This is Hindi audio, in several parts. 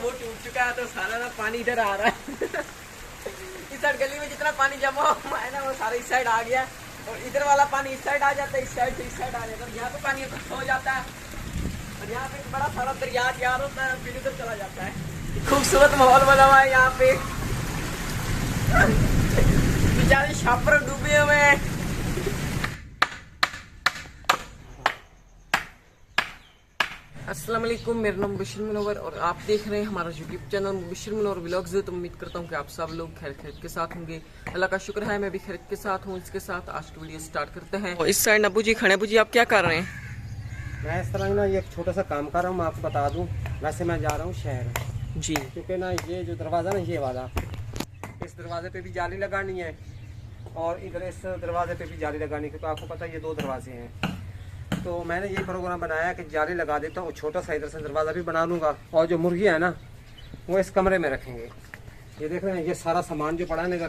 वो टूट चुका है, तो सारा ना पानी इधर आ रहा है। इस साइड गली में जितना पानी जमा हुआ है ना वो सारा इस साइड आ गया, और इधर वाला पानी इस साइड आ जाता है, इस साइड से इस साइड आ जाता है। यहाँ पे पानी इकट्ठा हो जाता है, और यहाँ पे एक बड़ा सारा दरिया तैयार होता है, फिर उधर चला जाता है। खूबसूरत माहौल बना हुआ है यहाँ पे। बेचारे छापर डूबे हुए हैं। अस्सलाम वालेकुम, मेरा नाम मुबशिर मुनव्वर और आप देख रहे हैं हमारा YouTube channel Mubashir Munawwar vlogs. तो उम्मीद करता हूँ कि आप सब लोग खैर के साथ होंगे। अल्लाह का शुक्र है मैं भी खैर के साथ हूँ। इसके साथ आज की वीडियो स्टार्ट करते हैं। और इस साइड अबू जी खड़े। अबू जी आप क्या कर रहे हैं? मैं इस तरह ना ये एक छोटा सा काम कर रहा हूँ, मैं आपको बता दूँ। वैसे मैं जा रहा हूँ शहर जी, क्योंकि ना ये जो दरवाज़ा ना ये वाला, इस दरवाजे पे भी जाली लगानी है और इधर इस दरवाजे पे भी जाली लगानी है, क्योंकि आपको पता है ये दो दरवाजे हैं। तो मैंने ये प्रोग्राम बनाया कि जाली लगा देता हूँ, छोटा सा इधर से दरवाज़ा भी बना लूँगा, और जो मुर्गियाँ है ना वो इस कमरे में रखेंगे। ये देख रहे हैं ये सारा सामान जो पड़ा है ना,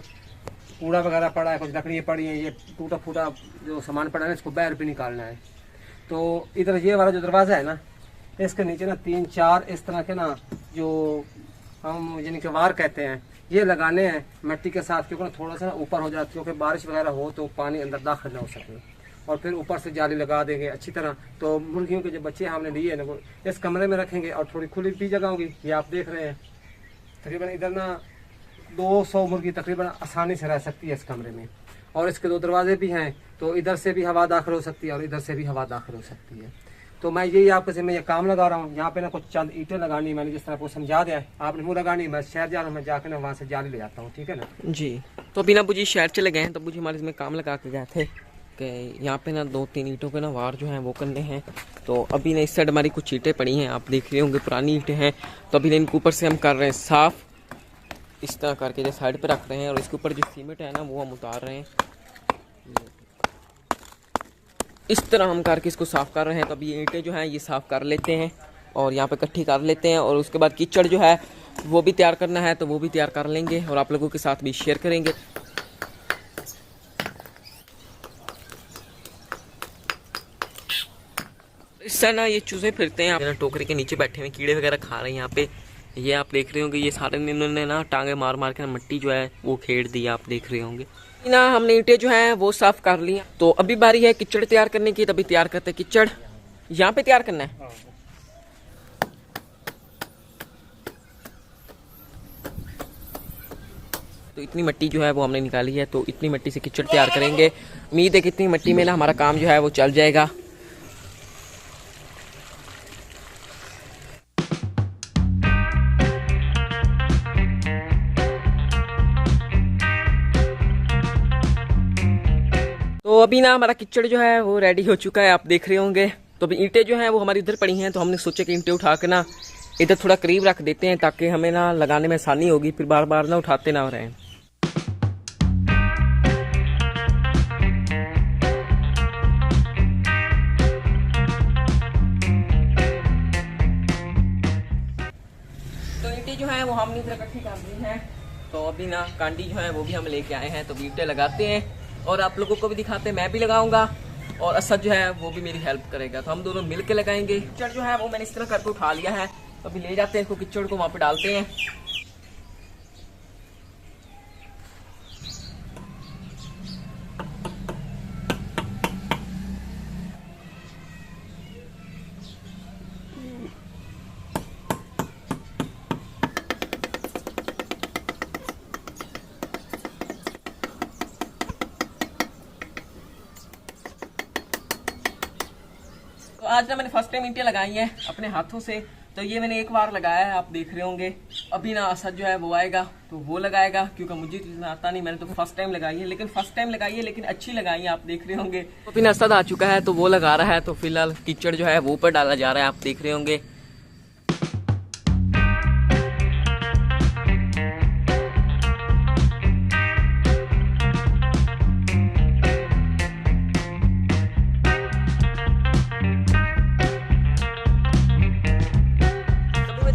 कूड़ा वगैरह पड़ा है, कुछ लकड़ियाँ पड़ी हैं, ये टूटा फूटा जो सामान पड़ा है इसको बाहर भी निकालना है। तो इधर ये वाला जो दरवाज़ा है ना, इसके नीचे ना 3-4 इस तरह के ना जो हम यानी कि वार कहते हैं, ये लगाने हैं मिट्टी के साथ, क्योंकि ना थोड़ा सा ऊपर हो जाता है, क्योंकि बारिश वगैरह हो तो पानी अंदर दाखिल ना हो सके। और फिर ऊपर से जाली लगा देंगे अच्छी तरह। तो मुर्गियों के जो बच्चे हमने लिए ना वो इस कमरे में रखेंगे, और थोड़ी खुली भी जगह होगी। ये आप देख रहे हैं तकरीबन इधर ना 200 मुर्गी तकरीबन आसानी से रह सकती है इस कमरे में। और इसके 2 दरवाजे भी हैं, तो इधर से भी हवा दाखिल हो सकती है और इधर से भी हवा दाखिल हो सकती है। तो मैं यही आपके से मैं ये काम लगा रहा हूँ। यहाँ पे ना कुछ चंद ईंटें लगानी, मैंने जिस तरह आपको समझा दिया है, आपने वो लगानी। मैं शहर जा रहा हूँ, मैं जाकर ना वहाँ से जाली ले आता हूँ, ठीक है ना जी। तो अभी ना अबू जी शहर चले गए हैं, तो अबू जी हमारे इसमें काम लगा के गए थे कि यहाँ पे ना 2-3 ईंटों के ना वार जो हैं वो करने हैं। तो अभी ना इस साइड हमारी कुछ ईंटें पड़ी हैं, आप देख रहे होंगे पुरानी ईंटें हैं। तो अभी ना इनके ऊपर से हम कर रहे हैं साफ़, इस तरह करके जो साइड पे रख रहे हैं, और इसके ऊपर जो सीमेंट है ना वो हम उतार रहे हैं। इस तरह हम करके इसको साफ़ कर रहे हैं। तो अभी ये ईंटें जो हैं ये साफ़ कर लेते हैं और यहाँ पे इकट्ठी कर लेते हैं, और उसके बाद कीचड़ जो है वो भी तैयार करना है, तो वो भी तैयार कर लेंगे और आप लोगों के साथ भी शेयर करेंगे। इससे ना ये चूजे फिरते हैं, टोकरी के नीचे बैठे हुए कीड़े वगैरह खा रहे हैं यहाँ पे। ये आप देख रहे होंगे, ये सारे इन्होंने ना टांगे मार मार के मिट्टी जो है वो खेड़ दी, आप देख रहे होंगे ना। हमने ईंटें जो हैं वो साफ कर ली। तो अभी बारी है कीचड़ तैयार करने की, तभी तैयार करते हैं कीचड़। यहाँ पे तैयार करना है। तो इतनी मिट्टी जो है वो हमने निकाली है, तो इतनी मिट्टी से कीचड़ तैयार करेंगे। उम्मीद है कि इतनी मिट्टी में ना हमारा काम जो है वो चल जाएगा। तो अभी ना हमारा कीचड़ जो है वो रेडी हो चुका है, आप देख रहे होंगे। तो अभी ईंटें जो हैं वो हमारी उधर पड़ी हैं, तो हमने सोचा कि ईंटें उठा के ना इधर थोड़ा करीब रख देते हैं, ताकि हमें ना लगाने में आसानी होगी, फिर बार बार ना उठाते ना रहें। तो ईंटें जो हैं वो हमने इधर इकट्ठी कर दी हैं। तो अभी ना कांडी जो है वो भी हम लेके आए हैं, तो ईंटें लगाते हैं और आप लोगों को भी दिखाते हैं। मैं भी लगाऊंगा और असद जो है वो भी मेरी हेल्प करेगा, तो हम दोनों मिल के लगाएंगे। कीचड़ जो है वो मैंने इस तरह करके उठा लिया है, तो अभी ले जाते हैं इसको, कीचड़ को वहाँ पे डालते हैं। तो आज ना मैंने फर्स्ट टाइम ईंटें लगाई हैं अपने हाथों से। तो ये मैंने एक बार लगाया है, आप देख रहे होंगे। अभी ना असद जो है वो आएगा तो वो लगाएगा, क्योंकि मुझे तो इतना आता नहीं, मैंने तो फर्स्ट टाइम लगाई है, लेकिन अच्छी लगाई है, आप देख रहे होंगे। तो फिर असद आ चुका है तो वो लगा रहा है। तो फिलहाल कीचड़ जो है वो ऊपर डाला जा रहा है, आप देख रहे होंगे।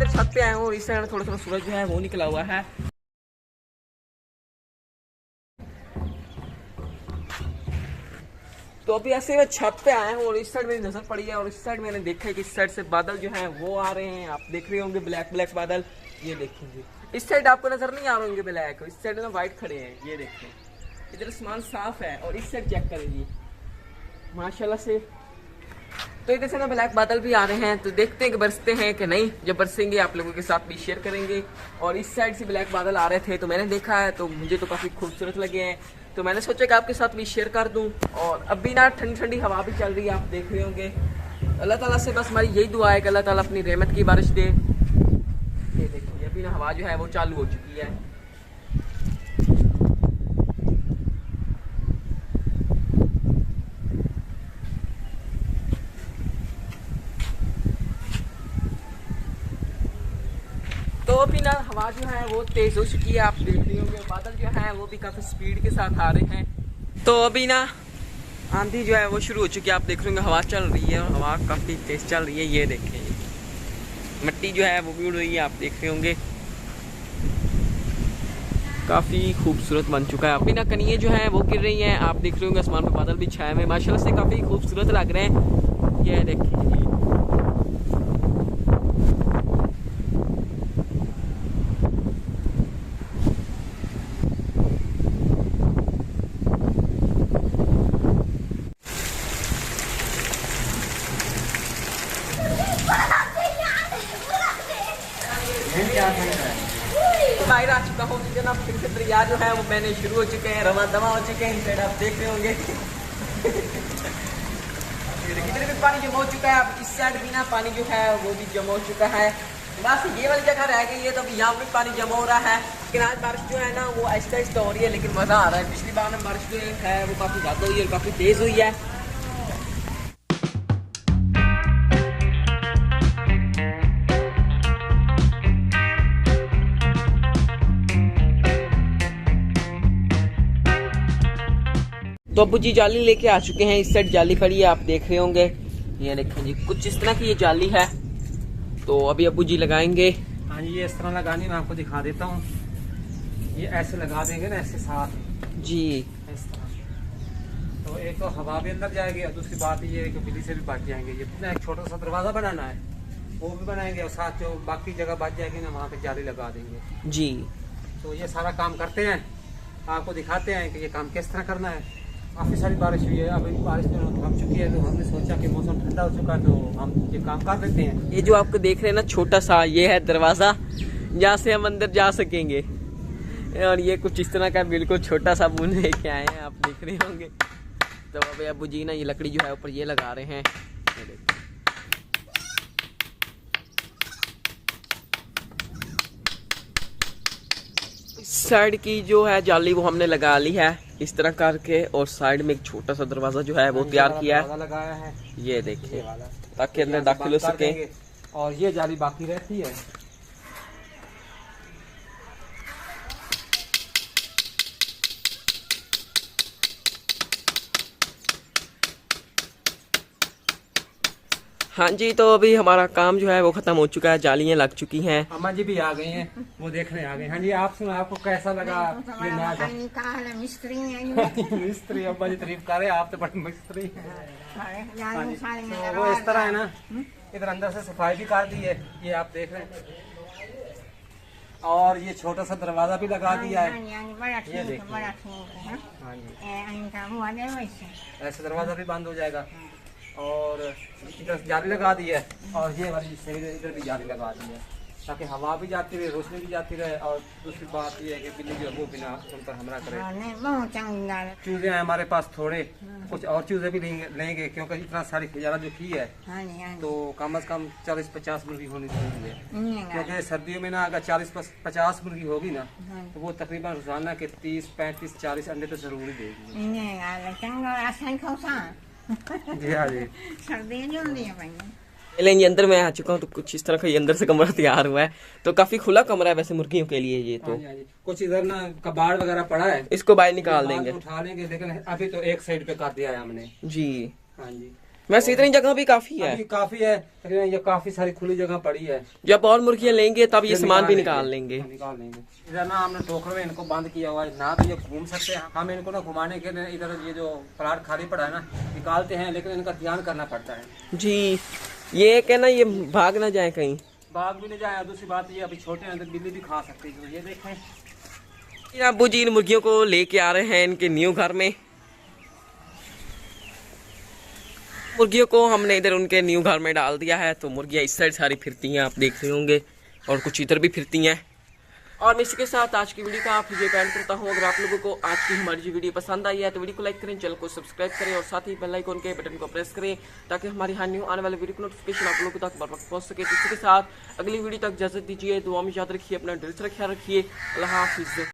छत पे आए हूँ और इस साइड थोड़ा थोड़ा सूरज जो है वो निकला हुआ है। तो अभी ऐसे मैं छत पे आया हूँ और इस साइड मेरी नजर पड़ी है, और इस साइड मैंने देखा है कि इस साइड से बादल जो हैं वो आ रहे हैं, आप देख रहे होंगे ब्लैक ब्लैक बादल। ये देखिए जी, इस साइड आपको नजर नहीं आ रहे होंगे ब्लैक, इस साइड ना व्हाइट खड़े हैं। ये देखिए इधर आसमान साफ है और इस साइड चेक करें जी माशाल्लाह से। तो इधर से ना ब्लैक बादल भी आ रहे हैं, तो देखते हैं कि बरसते हैं कि नहीं। जब बरसेंगे आप लोगों के साथ भी शेयर करेंगे। और इस साइड से ब्लैक बादल आ रहे थे तो मैंने देखा है, तो मुझे तो काफ़ी खूबसूरत लगे हैं, तो मैंने सोचा कि आपके साथ भी शेयर कर दूं। और अभी ना ठंडी ठंडी हवा भी चल रही है, आप देख रहे होंगे। अल्लाह ताला से बस हमारी यही दुआ है कि अल्लाह ताला अपनी रहमत की बारिश दे। ये देखिए अभी ना हवा जो है वो चालू हो चुकी है। तो अभी ना हवा जो है वो तेज हो चुकी है, आप देख रहे होंगे। बादल जो है वो भी काफी स्पीड के साथ आ रहे हैं। तो अभी ना आंधी जो है वो शुरू हो चुकी है, आप देख रहे होंगे। हवा चल रही है और हवा काफी तेज चल रही है। ये देखें मिट्टी जो है वो भी उड़ रही है, आप देख रहे होंगे। काफी खूबसूरत बन चुका है। अभी ना कनिये जो है वो गिर रही हैं, आप देख रहे होंगे। आसमान पे बादल भी छाए हुए माशाल्लाह से काफी खूबसूरत लग रहे हैं। ये देखिए बाहर आ चुका हूँ। जनाब फिर से दरिया जो है वो मैंने शुरू हो चुके हैं, रवा दवा हो चुके हैं। इन साइड आप देख रहे होंगे इधर भी पानी जमा हो चुका है। अब इस साइड भी ना पानी जो है वो भी जमा हो चुका है। बस ये वाली जगह रह गई है, तो अभी यहाँ पे पानी जमा हो रहा है। लेकिन आज बारिश जो है ना वो आहिस्ता आहिस्ता हो रही है, लेकिन मज़ा आ रहा है। पिछली बार में बारिश जो है वो काफ़ी ज़्यादा हुई है और काफ़ी तेज़ हुई है। तो अब्बू जी जाली लेके आ चुके हैं। इस साइड जाली खड़ी है, आप देख रहे होंगे। ये देखें जी कुछ इस तरह की ये जाली है, तो अभी अब्बू जी लगाएंगे। हाँ जी, ये इस तरह लगानी मैं आपको दिखा देता हूँ। ये ऐसे लगा देंगे ना, ऐसे साथ जी, इस तरह। तो एक तो हवा भी अंदर जाएगी और दूसरी बात ये है कि बिजली से भी बच जाएंगे। ये ना एक छोटा सा दरवाजा बनाना है, वो भी बनाएंगे और साथ जो बाकी जगह बच जाएगी ना वहाँ पे जाली लगा देंगे जी। तो ये सारा काम करते हैं, आपको दिखाते हैं कि ये काम किस तरह करना है। काफ़ी सारी बारिश हुई है, अभी बारिश तो थम चुकी है, तो हमने सोचा कि मौसम ठंडा हो चुका है तो हम ये काम कर देते हैं। ये जो आपको देख रहे हैं ना छोटा सा, ये है दरवाज़ा जहाँ से हम अंदर जा सकेंगे। और ये कुछ इस तरह का बिल्कुल छोटा सा बून लेके आए हैं, आप देख रहे होंगे। तो अभी अब्बू जी ना ये लकड़ी जो है ऊपर ये लगा रहे हैं। साइड की जो है जाली वो हमने लगा ली है इस तरह करके, और साइड में एक छोटा सा दरवाजा जो है वो तैयार किया है, लगाया है। ये देखिए ताकि अंदर दाखिल हो सके। और ये जाली बाकी रहती है। हाँ जी, तो अभी हमारा काम जो है वो खत्म हो चुका है, जालियाँ लग चुकी हैं। अम्मा जी भी आ गई हैं, वो देखने आ गए। हाँ जी, आप सुनो, आपको कैसा लगा ये नया मिस्त्री मिस्त्री? अम्मा जी तारीफ कर रहे हैं, आप तो बड़े मिस्त्री हैं। तो वो इस तरह है ना, इधर अंदर से सफाई भी कर दी है, ये आप देख रहे हैं। और ये छोटा सा दरवाजा भी लगा दिया है, ये देखिए। हाँ जी, ऐसे दरवाजा भी बंद हो जाएगा। और इधर जाली लगा दी है, और ये वाली इधर भी जाली लगा दी है, ताकि हवा भी जाती रहे, रोशनी भी जाती रहे। और दूसरी बात ये है कि बिल्ली जो है वो बिना उन पर हमला करे। चूजे हैं हमारे पास थोड़े, कुछ और चूजे भी लेंगे क्योंकि इतना सारी खिजारा जो की है, तो कम से कम 40-50 मुर्गी होनी चाहिए। क्योंकि सर्दियों में ना अगर 40-50 मुर्गी होगी ना, तो वो तकरीबन रोजाना के 30-35-40 अंडे तो जरूर ही देगी। जी हाँ जी। लेकिन ये अंदर मैं आ चुका हूँ, तो कुछ इस तरह का ये अंदर से कमरा तैयार हुआ है। तो काफी खुला कमरा है वैसे मुर्गियों के लिए ये। तो हाँ जी, कुछ इधर ना कबाड़ वगैरह पड़ा है, इसको बाहर निकाल देंगे, उठा लेंगे। लेकिन अभी तो एक साइड पे कर दिया है हमने जी। हाँ जी, वैसे इतनी जगह भी काफी है, अभी काफी है, लेकिन ये काफी सारी खुली जगह पड़ी है। जब और मुर्गियां लेंगे तब ये सामान भी निकाल लेंगे। इधर ना हमने टोकरे में इनको बंद किया हुआ है, ना तो ये घूम सकते हैं। हम इनको ना घुमाने के लिए इधर ये जो प्लाट खाली पड़ा है ना निकालते हैं, लेकिन इनका ध्यान करना पड़ता है जी। ये क्या ना, ये भाग ना जाए कहीं, भाग भी नहीं जाए। दूसरी बात ये अभी छोटे हैं तो बिल्ली भी खा सकती है। ये देखें, अब्बू जी इन मुर्गियों को लेके आ रहे हैं इनके न्यू घर में। मुर्गियों को हमने इधर उनके न्यू घर में डाल दिया है, तो मुर्गियाँ इस साइड सारी फिरती हैं, आप देख रहे होंगे, और कुछ इधर भी फिरती हैं। और मैं इसी के साथ आज की वीडियो का आप मुझे एंड करता हूँ। अगर आप लोगों को आज की हमारी जो वीडियो पसंद आई है तो वीडियो को लाइक करें, चैनल को सब्सक्राइब करें और साथ ही बेल आइकन के बटन को प्रेस करें, ताकि हमारी हर न्यू आने वाले वीडियो की नोटिफिकेशन आप लोगों तक बर वक्त पहुँच सके। इसी के साथ अगली वीडियो तक इजाजत दीजिए। दुआ में याद रखिए, अपना दिल से ख्याल रखिए। अल्लाह हाफिज़।